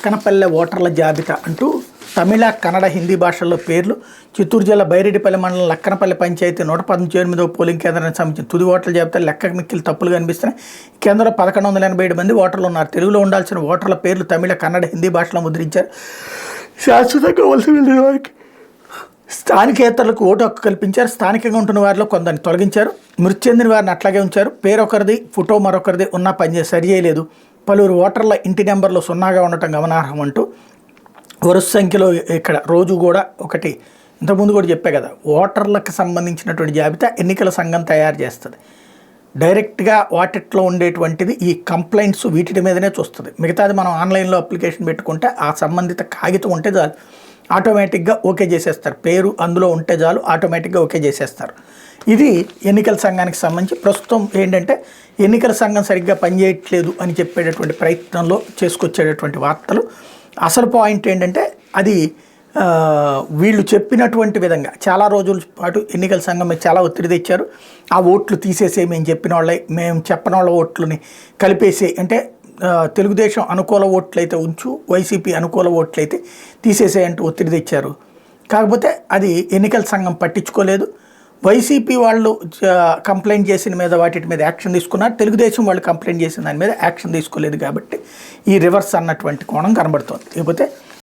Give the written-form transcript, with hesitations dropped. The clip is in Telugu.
లక్కనపల్లె ఓటర్ల జాబితా అంటూ తమిళ, కన్నడ, హిందీ భాషల్లో పేర్లు. చిత్తూరు జిల్లా బైరెడ్డిపల్లి మండలం లక్కనపల్లి పంచాయతీ 118వ పోలింగ్ కేంద్రానికి సంబంధించిన తుది ఓటర్ల జాబితా లెక్క మిక్కిలి తప్పులు కనిపిస్తున్నాయి. ఈ కేంద్రంలో 1187 మంది ఓటర్లు ఉన్నారు. తెలుగులో ఉండాల్సిన ఓటర్ల పేర్లు తమిళ, కన్నడ, హిందీ భాషలో ముద్రించారు. శాశ్వతంగా వలస వెళ్ళిన వారికి స్థానికేతరులకు ఓటు హక్కు కల్పించారు. స్థానికంగా ఉంటున్న వారిలో కొందరిని తొలగించారు. మృతి చెందిన వారిని అట్లాగే ఉంచారు. పేరు ఒకరిది, ఫోటో మరొకరిది ఉన్నా సరి చేయలేదు. పలువురు ఓటర్ల ఇంటి నెంబర్లు 0గా ఉండటం గమనార్హం అంటూ వరుస సంఖ్యలో ఇక్కడ రోజు కూడా ఒకటి ఇంతకుముందు కూడా చెప్పే కదా, ఓటర్లకు సంబంధించినటువంటి జాబితా ఎన్నికల సంఘం తయారు చేస్తుంది. డైరెక్ట్గా వాటిట్లో ఉండేటువంటిది ఈ కంప్లైంట్స్ వీటి మీదనే చూస్తుంది. మిగతాది మనం ఆన్లైన్లో అప్లికేషన్ పెట్టుకుంటే ఆ సంబంధిత కాగితం ఉంటే చాలు, ఆటోమేటిక్గా ఓకే చేసేస్తారు. పేరు అందులో ఉంటే చాలు, ఆటోమేటిక్గా ఓకే చేసేస్తారు. ఇది ఎన్నికల సంఘానికి సంబంధించి ప్రస్తుతం ఏంటంటే ఎన్నికల సంఘం సరిగ్గా పనిచేయట్లేదు అని చెప్పేటటువంటి ప్రయత్నంలో చేసుకొచ్చేటటువంటి వార్తలు. అసలు పాయింట్ ఏంటంటే అది వీళ్ళు చెప్పినటువంటి విధంగా చాలా రోజుల పాటు ఎన్నికల సంఘం మీద చాలా ఒత్తిడి తెచ్చారు. ఆ ఓట్లు తీసేసే మేము చెప్పిన వాళ్ళే, మేము చెప్పని వాళ్ళ ఓట్లని కలిపేసే, అంటే తెలుగుదేశం అనుకూల ఓట్లయితే ఉంచు, వైసీపీ అనుకూల ఓట్లయితే తీసేసేయంటూ ఒత్తిడి తెచ్చారు. కాకపోతే అది ఎన్నికల సంఘం పట్టించుకోలేదు. వైసీపీ వాళ్ళు కంప్లైంట్ చేసిన మీద వాటి మీద యాక్షన్ తీసుకున్నారు. తెలుగుదేశం వాళ్ళు కంప్లైంట్ చేసిన దాని మీద యాక్షన్ తీసుకోలేదు. కాబట్టి ఈ రివర్స్ అన్నటువంటి కోణం కనబడుతోంది. లేకపోతే